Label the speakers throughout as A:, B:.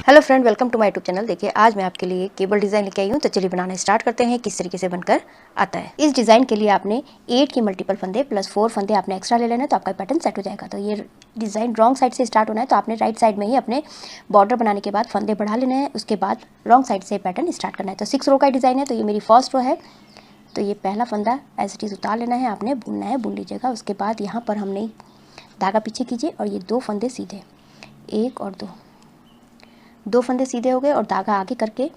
A: Hello friend, welcome to my YouTube channel. देखिए, आज मैं आपके लिए केबल डिज़ाइन लेके आई हूँ। तो चलिए बनाना स्टार्ट करते हैं किस तरीके से बनकर आता है। इस डिज़ाइन के लिए आपने 8 के मल्टीपल फंदे प्लस 4 फंदे आपने एक्स्ट्रा ले लेना है, तो आपका पैटर्न सेट हो जाएगा। तो ये डिज़ाइन रॉन्ग साइड से स्टार्ट होना है, तो आपने राइट साइड में ही अपने बॉर्डर बनाने के बाद फंदे बढ़ा लेने हैं। उसके बाद रॉन्ग साइड से पैटर्न स्टार्ट करना है। तो 6 रो का डिज़ाइन है, तो ये मेरी फर्स्ट रो है। तो ये पहला फंदा एज इट इज़ उतार लेना है, आपने बुनना है, बुन लीजिएगा। उसके बाद यहाँ पर हमने धागा पीछे कीजिए और ये 2 फंदे सीधे, 1 और 2 फंदे सीधे हो गए और धागा आगे करके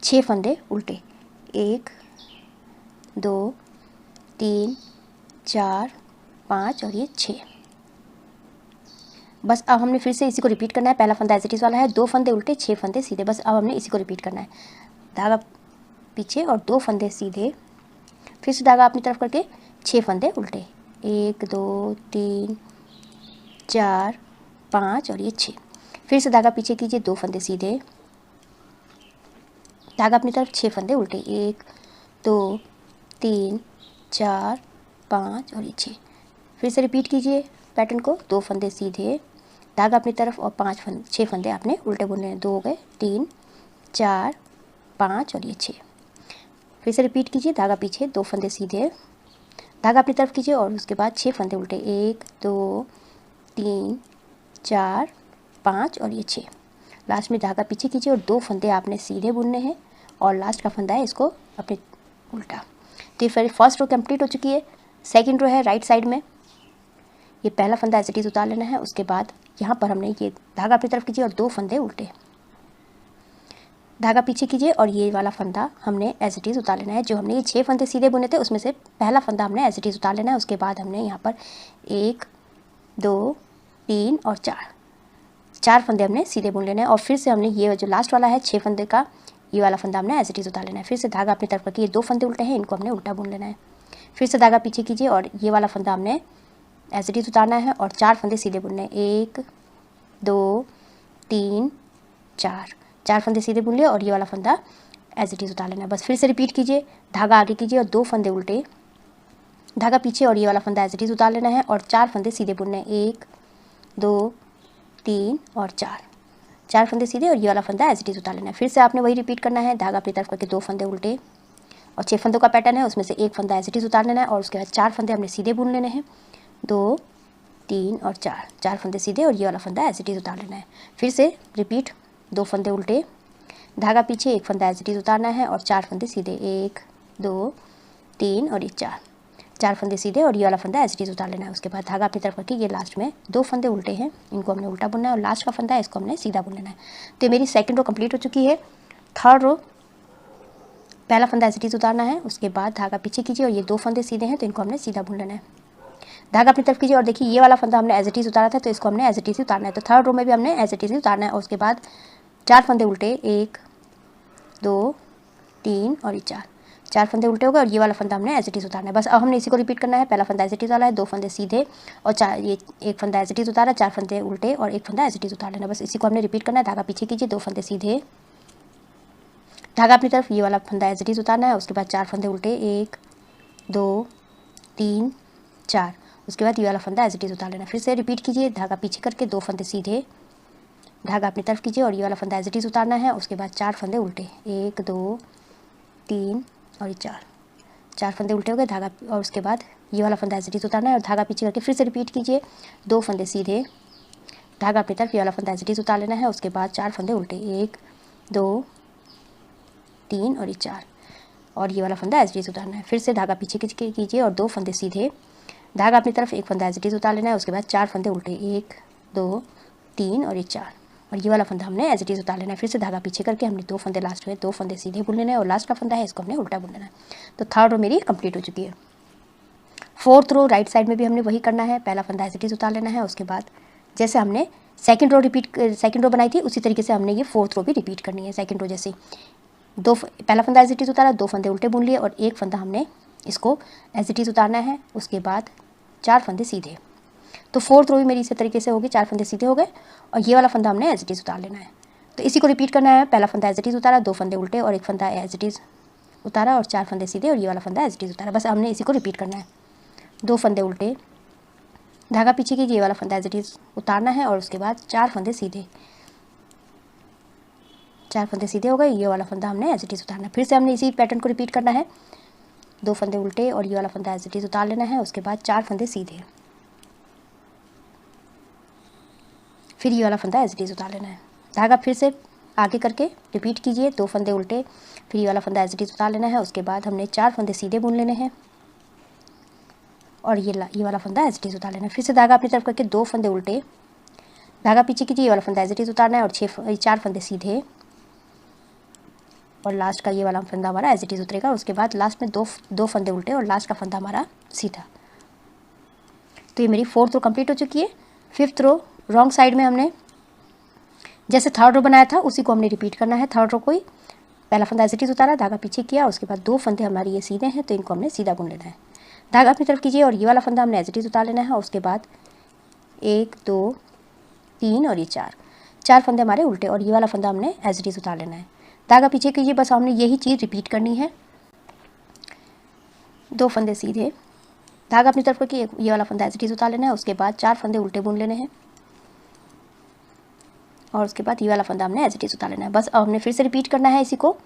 A: 6 फंदे उल्टे, 1 2 3 4 5 और ये 6। बस अब हमने फिर से इसी को रिपीट करना है। पहला फंदा एज इट इज़ वाला है, 2 फंदे उल्टे, 6 फंदे सीधे। बस अब हमने इसी को रिपीट करना है। धागा पीछे और 2 फंदे सीधे, फिर से धागा अपनी तरफ करके 6 फंदे उल्टे, 1 2 3 4 5 और ये 6। फिर से धागा पीछे कीजिए, 2 फंदे सीधे, धागा अपनी तरफ 6 फंदे उल्टे, 1 2 3 4 5 और ये 6। फिर से रिपीट कीजिए पैटर्न को, 2 फंदे सीधे, धागा अपनी तरफ और 6 फंदे आपने उल्टे बुनने हैं। 2 हो गए, 3 4 5 और ये 6। फिर से रिपीट कीजिए, धागा पीछे, 2 फंदे सीधे, धागा अपनी तरफ कीजिए और उसके बाद 6 फंदे उल्टे, 1 2 3 4 5 और ये 6। लास्ट में धागा पीछे कीजिए और 2 फंदे आपने सीधे बुनने हैं और लास्ट का फंदा है इसको अपने उल्टा। तो ये फिर फर्स्ट रो कंप्लीट हो चुकी है। सेकंड रो है राइट साइड में। ये पहला फंदा एज इट इज़ उतार लेना है। उसके बाद यहाँ पर हमने ये धागा अपनी तरफ कीजिए और 2 फंदे उल्टे, धागा पीछे कीजिए और ये वाला फंदा हमने एज इट इज़ उतार लेना है। जो हमने ये 6 फंदे सीधे बुने थे उसमें से पहला फंदा हमने एज इट इज़ उतार लेना है। उसके बाद हमने यहाँ पर 1 2 3 और 4 फंदे हमने सीधे बुन लेने हैं। और फिर से हमने ये जो लास्ट वाला है 6 फंदे का, ये वाला फंदा हमने एज इट इज़ उतार लेना है। फिर से धागा अपनी तरफ करके ये 2 फंदे उल्टे हैं, इनको हमने उल्टा बुन लेना है। फिर से धागा पीछे कीजिए और ये वाला फंदा हमने एज इट इज़ उतारना है और 4 फंदे सीधे बुनने हैं, 1 2 3 4 फंदे सीधे बुन लिए और ये वाला फंदा एज इट इज़ उतार लेना है। बस फिर से रिपीट कीजिए, धागा आगे कीजिए और 2 फंदे उल्टे, धागा पीछे और ये वाला फंदा एज इट इज़ उतार लेना है और 4 फंदे सीधे बुनने हैं, 1 2 3 और 4 फंदे सीधे और ये वाला फंदा एज इट इज़ उतार लेना है। फिर से आपने वही रिपीट करना है। धागा अपनी तरफ करके 2 फंदे उल्टे और 6 फंदों का पैटर्न है, उसमें से 1 फंदा एज इट इज़ उतार लेना है और उसके बाद 4 फंदे हमने सीधे बुन लेने हैं, 2 3 और 4 फंदे सीधे और ये वाला फंदा एज इट इज़ उतार लेना है। फिर से रिपीट, 2 फंदे उल्टे, धागा पीछे, 1 फंदा एज इट इज़ उतारना है और 4 फंदे सीधे, 1 2 3 और ये 4 फंदे सीधे और ये वाला फंदा एज इट इज़ उतार लेना है। उसके बाद धागा अपनी तरफ करके ये लास्ट में 2 फंदे उल्टे हैं, इनको हमने उल्टा बुनना है और लास्ट का फंदा है इसको हमने सीधा बुन लेना है। तो मेरी सेकंड रो कंप्लीट हो चुकी है। थर्ड रो, पहला फंदा एज इट इज़ उतारना है, उसके बाद धागा पीछे कीजिए और ये 2 फंदे सीधे हैं, तो इनको हमने सीधा बुन लेना है। धागा अपनी तरफ कीजिए और देखिए ये वाला फंदा हमने एज इट इज़ उतारा था, तो इसको हमने एज इट इज़ उतारना है। तो थर्ड रो में भी हमने एज इट इज़ उतारना है और उसके बाद 4 फंदे उल्टे, 1 2 3 और ये 4 फंदे उल्टे हो गए और ये वाला फंदा हमने एज इट इज़ उतारना है। बस अब हमने इसी को रिपीट करना है। पहला फंदा एज इट इज़ वाला है, 2 फंदे सीधे और 1 फंदा एज इट इज़ उतारा, 4 फंदे उल्टे और 1 फंदा एज इट इज़ उतार लेना। बस इसी को हमने रिपीट करना है। धागा पीछे कीजिए, 2 फंदे सीधे, धागा अपनी तरफ, ये वाला फंदा एज इट इज़ उतारना है। उसके बाद 4 फंदे उल्टे, 1 2 3 4, उसके बाद ये वाला फंदा एज इट इज़ उतार लेना। फिर से रिपीट कीजिए, धागा पीछे करके 2 फंदे सीधे, धागा अपनी तरफ कीजिए और ये वाला फंदा एज इट इज़ उतारना है। उसके बाद 4 फंदे उल्टे, 1 2 3 और ये 4 फंदे उल्टे हो गए। धागा और उसके बाद ये वाला फंदा एज इट इज़ उतारना है और धागा पीछे करके फिर से रिपीट कीजिए, 2 फंदे सीधे, धागा अपनी तरफ, ये वाला फंदा एज इट इज़ उतार लेना है। उसके बाद 4 फंदे उल्टे, 1 2 3 और ये 4 और ये वाला फंदा एज इट इज़ उतारना है। फिर से धागा पीछे कीजिए और 2 फंदे सीधे, धागा अपनी तरफ, 1 फंदा एज इट इज़ उतार लेना है। उसके बाद 4 फंदे उल्टे, 1 2 3 और ये 4 और ये वाला फंदा हमने एज इट इज़ उतार लेना है। फिर से धागा पीछे करके हमने 2 फंदे लास्ट में 2 फंदे सीधे बुन लेना है और लास्ट का फंदा है इसको हमने उल्टा बुन लेना है। तो थर्ड रो मेरी कंप्लीट हो चुकी है। फोर्थ रो राइट साइड में भी हमने वही करना है। पहला फंदा एज इट इज़ उतार लेना है। उसके बाद जैसे हमने सेकंड रो बनाई थी उसी तरीके से हमने ये फोर्थ रो भी रिपीट करनी है। सेकंड रो जैसे पहला फंदा एज इट इज़ उतारा, 2 फंदे उल्टे बुन लिए और 1 फंदा हमने इसको एज इट इज़ उतारना है। उसके बाद 4 फंदे सीधे। तो फोर्थ रो भी मेरी इसी तरीके से होगी, 4 फंदे सीधे हो गए और ये वाला फंदा हमने एज इट इज़ उतार लेना है। तो इसी को रिपीट करना है। पहला फंदा एज इट इज़ उतारा, 2 फंदे उल्टे और 1 फंदा एज इट इज़ उतारा और 4 फंदे सीधे और ये वाला फंदा एज इट इज़ उतारा। बस हमने इसी को रिपीट करना है। 2 फंदे उल्टे, धागा पीछे कीजिए, ये वाला फंदा एज इट इज़ उतारना है और उसके बाद 4 फंदे सीधे, 4 फंदे सीधे हो गए। ये वाला फंदा हमने एज इट इज़ उतारना है। फिर से हमने इसी पैटर्न को रिपीट करना है। 2 फंदे उल्टे और ये वाला फंदा एज इट इज़ उतार लेना है। उसके बाद 4 फंदे सीधे, फिर ये वाला फंदा एज इट इज़ उतार लेना है। धागा फिर से आगे करके रिपीट कीजिए। 2 फंदे उल्टे, फिर ये वाला फंदा एज इट इज़ उतार लेना है। उसके बाद हमने 4 फंदे सीधे बुन लेने हैं और ये वाला फंदा एज इट इज़ उतार लेना है। फिर से धागा अपनी तरफ करके 2 फंदे उल्टे, धागा पीछे कीजिए, ये वाला फंदा एज इट इज़ उतारना है और 4 फंदे सीधे और लास्ट का ये वाला फंदा हमारा एज इट इज़ उतरेगा। उसके बाद लास्ट में दो फंदे उल्टे और लास्ट का फंदा हमारा सीधा। तो ये मेरी 4th रो कंप्लीट हो चुकी है। 5th रो रॉन्ग साइड में हमने जैसे 3rd रो बनाया था उसी को हमने रिपीट करना है। 3rd रो कोई पहला फंदा एज इट इज़ उतारा, धागा पीछे किया, उसके बाद 2 फंदे हमारे ये सीधे हैं तो इनको हमने सीधा बुन लेना है। धागा अपनी तरफ कीजिए और ये वाला फंदा हमने एज इट इज़ उतार लेना है। उसके बाद 1 2 3 और ये 4 फंदे हमारे उल्टे और ये वाला फंदा हमने एज इट इज़ उतार लेना है। धागा पीछे कीजिए, बस हमने यही चीज़ रिपीट करनी है। 2 फंदे सीधे, धागा अपनी तरफ करके ये वाला फंदा एज इट इज़ उतार लेना है। उसके बाद 4 फंदे उल्टे बुन लेने हैं और उसके बाद ये वाला फंदा हमने एज इट इज़ उतार लेना है। बस अब हमने फिर से रिपीट करना है इसी को।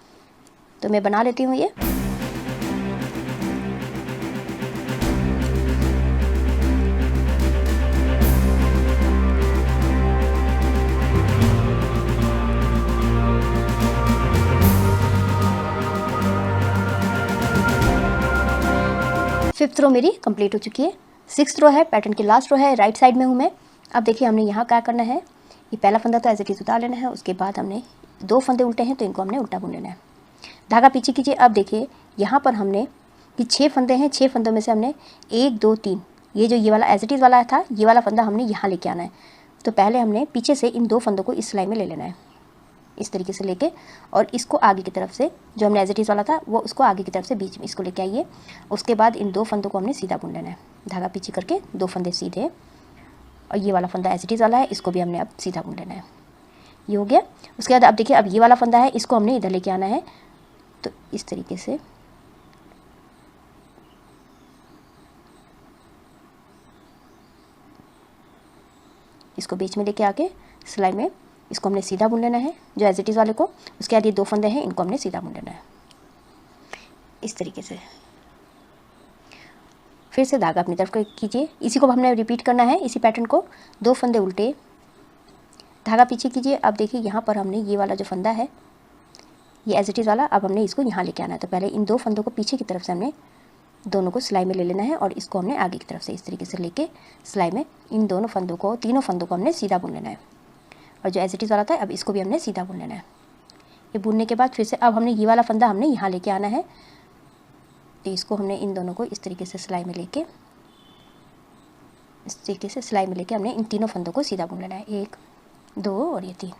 A: तो मैं बना लेती हूँ ये। फिफ्थ रो मेरी कंप्लीट हो चुकी है। 6th रो है, पैटर्न की लास्ट रो है, राइट साइड में हूँ मैं। अब देखिए हमने यहाँ क्या करना है, ये पहला फंदा तो एज इट इज़ उतार लेना है। उसके बाद हमने 2 फंदे उल्टे हैं तो इनको हमने उल्टा बुन लेना है। धागा पीछे कीजिए। अब देखिए यहाँ पर हमने ये 6 फंदे हैं, 6 फंदों में से हमने 1 2 3 ये वाला एज इट इज़ वाला था, ये वाला फंदा हमने यहाँ लेके आना है। तो पहले हमने पीछे से इन 2 फंदों को इस सिलाई में ले लेना है, इस तरीके से लेके, और इसको आगे की तरफ से जो हमने एज इट इज़ वाला था वो उसको आगे की तरफ से बीच में इसको लेके आइए। उसके बाद इन 2 फंदों को हमने सीधा बुन लेना है। धागा पीछे करके 2 फंदे सीधे और ये वाला फंदा एज इट इज़ वाला है, इसको भी हमने अब सीधा बुन लेना है। ये हो गया। उसके बाद अब देखिए अब ये वाला फंदा है, इसको हमने इधर लेके आना है। तो इस तरीके से इसको बीच में लेके आके सिलाई में इसको हमने सीधा बुन लेना है जो एज इट इज़ वाले को। उसके बाद ये 2 फंदे हैं, इनको हमने सीधा बुन लेना है इस तरीके से। फिर से धागा अपनी तरफ कीजिए, इसी को हमने रिपीट करना है, इसी पैटर्न को। 2 फंदे उल्टे, धागा पीछे कीजिए। अब देखिए यहाँ पर हमने ये वाला जो फंदा है ये एज इट इज़ वाला, अब हमने इसको यहाँ लेके आना है। तो पहले इन 2 फंदों को पीछे की तरफ से हमने दोनों को सिलाई में ले लेना है और इसको हमने आगे की तरफ से इस तरीके से लेके सिलाई में इन दोनों फंदों को, तीनों फंदों को हमने सीधा बुन लेना है। और जो एज इट इज़ वाला था अब इसको भी हमने सीधा बुन लेना है। ये बुनने के बाद फिर से अब हमने ये वाला फंदा हमने यहाँ लेके आना है। तो इसको हमने इन दोनों को इस तरीके से सिलाई में लेके, इस तरीके से सिलाई में लेके हमने इन तीनों फंदों को सीधा बुन लेना है। 1 2 और ये 3,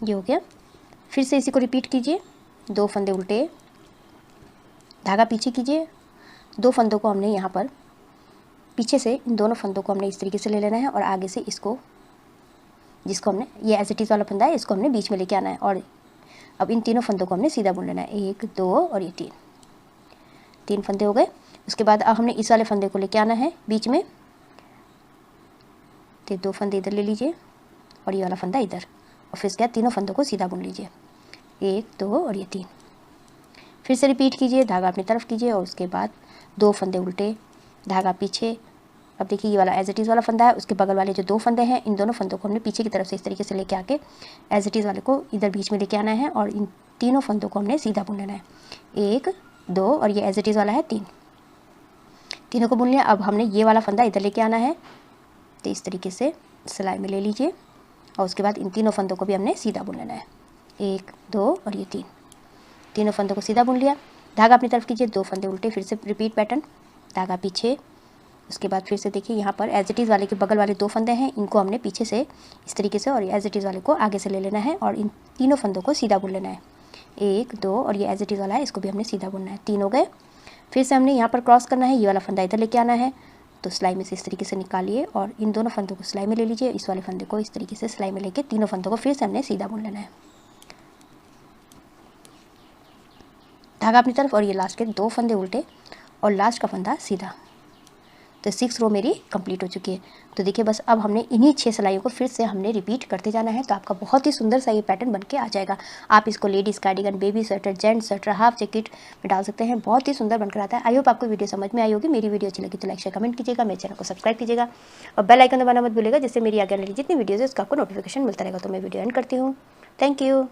A: ये हो गया। फिर से इसी को रिपीट कीजिए। 2 फंदे उल्टे, धागा पीछे कीजिए। 2 फंदों को हमने यहाँ पर पीछे से इन दोनों फंदों को हमने इस तरीके से ले लेना है और आगे से इसको, जिसको हमने ये एज इट इज़ वाला फंदा है, इसको हमने बीच में लेके आना है और अब इन तीनों फंदों को हमने सीधा बुन लेना है। 1 2 और ये 3 फंदे हो गए। उसके बाद अब हमने इस वाले फंदे को लेके आना है बीच में। तो 2 फंदे इधर ले लीजिए और ये वाला फंदा इधर, और फिर इसके बाद तीनों फंदों को सीधा बुन लीजिए। 1 2 और ये 3। फिर से रिपीट कीजिए, धागा अपनी तरफ कीजिए और उसके बाद 2 फंदे उल्टे, धागा पीछे। अब देखिए ये वाला एज इट इज़ वाला फंदा है, उसके बगल वाले जो 2 फंदे हैं इन दोनों फंदों को हमने पीछे की तरफ से इस तरीके से लेके आके एज इट इज़ वाले को इधर बीच में लेके आना है और इन तीनों फंदों को हमने सीधा बुन लेना है। 1 2 और ये एज इट इज़ वाला है 3, तीनों को बुन लिया। अब हमने ये वाला फंदा इधर लेके आना है। तो इस तरीके से सिलाई में ले लीजिए और उसके बाद इन तीनों फंदों को भी हमने सीधा बुन लेना है। 1 2 और ये 3, तीनों फंदों को सीधा बुन लिया। धागा अपनी तरफ कीजिए, 2 फंदे उल्टे, फिर से रिपीट पैटर्न, धागा पीछे। उसके बाद फिर से देखिए यहाँ पर एज इट इज़ वाले के बगल वाले 2 फंदे हैं, इनको हमने पीछे से इस तरीके से और एज इट इज़ वाले को आगे से ले लेना है और इन तीनों फंदों को सीधा बुन लेना है। 1 2 और ये एज इट इज़ वाला है, इसको भी हमने सीधा बुनना है। 3 हो गए। फिर से हमने यहाँ पर क्रॉस करना है, ये वाला फंदा इधर लेके आना है। तो सिलाई में से इस तरीके से निकालिए और इन दोनों फंदों को सिलाई में ले लीजिए। इस वाले फंदे को इस तरीके से सिलाई में लेके तीनों फंदों को फिर से हमने सीधा बुन लेना है। धागा अपनी तरफ और ये लास्ट के 2 फंदे उल्टे और लास्ट का फंदा सीधा। तो 6 रो मेरी कंप्लीट हो चुकी है। तो देखिए बस अब हमने इन्हीं 6 सिलाइयों को फिर से हमने रिपीट करते जाना है, तो आपका बहुत ही सुंदर सा ये पैटर्न बन के आ जाएगा। आप इसको ladies cardigan, baby sweater, gents sweater, half jacket में डाल सकते हैं, बहुत ही सुंदर बनकर आता है। आई होप आपको वीडियो समझ में आई होगी। मेरी वीडियो अच्छी लगी तो लाइक शेयर कमेंट कीजिएगा, मेरे चैनल को सब्सक्राइब कीजिएगा और बेल आइकन दबाना मत भूलिएगा, जिससे मेरी आगे वाली जितनी वीडियोज़ है उसका आपको नोटिफिकेशन मिलता रहेगा। तो मैं वीडियो एंड करती हूँ। Thank you.